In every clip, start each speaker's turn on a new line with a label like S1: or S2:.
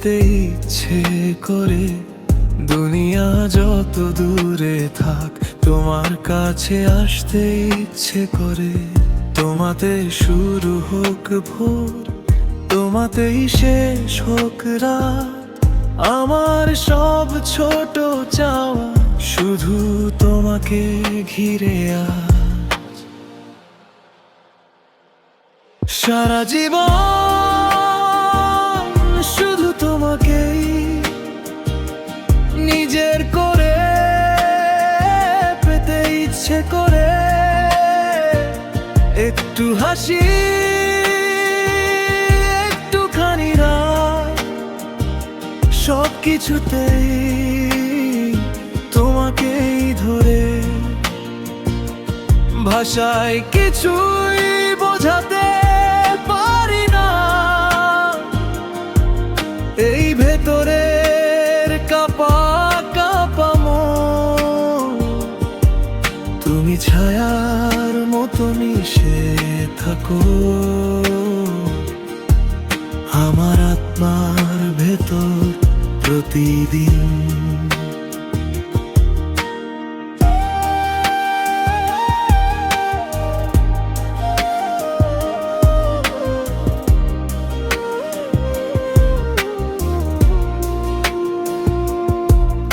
S1: পেতে ইচ্ছে করে। দুনিয়া যত দূরে থাক, তোমার কাছে আসতে ইচ্ছে করে। তোমাতে শুরু হোক ভোর, তোমাতেই শেষ হোক রাত। আমার সব ছোট চাওয়া শুধু তোমাকে ঘিরে আজ। সারা জীবন শুধু তোমাকেই নিজের করে পেতে ইচ্ছে করে। একটু হাসি, একটুখানি রাগ, সব কিছুতেই তোমাকেই ধরে। ভাষায় কিছুই বোঝাতে পারি না এই ভেতরের কাঁপা কাঁপা মন। তুমি ছায়ার মতো মিশে থাকো আমার আত্মার ভেতর প্রতিদিন।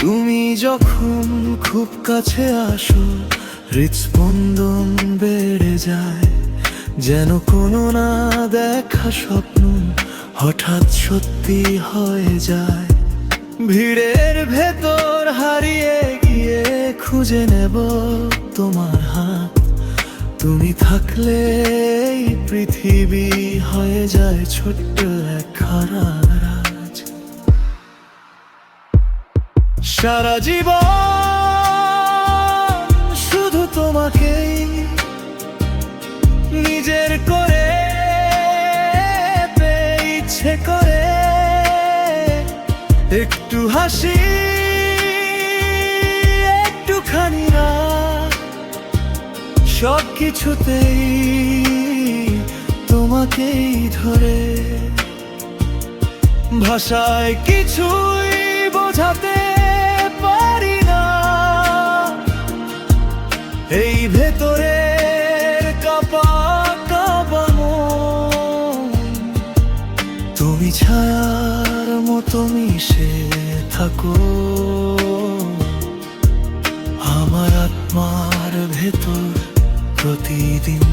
S1: তুমি যখন খুব কাছে আসো, হৃদস্পন্দন বেড়ে যায়। যেন কোনো না দেখা স্বপ্ন হঠাৎ সত্যি হয়ে যায়। ভিড়ের ভেতর হারিয়ে গিয়ে খুঁজে নেব তোমার হাত। তুমি থাকলে এই পৃথিবী হয়ে যায় ছোট্ট এক খারাজ। সারা জীবন শুধু তোমাকেই নিজের করে পেতে ইচ্ছে করে। একটু হাসি, একটুখানি রাগ, সব কিছুতেই তোমাকেই ধরে। ভাষায় কিছুই বোঝাতে পারি না এই ভেতরের কাঁপা কাঁপা মন। তুমি ছায়ার মতো মিশে থাকো আমার আত্মার ভেতর প্রতিদিন।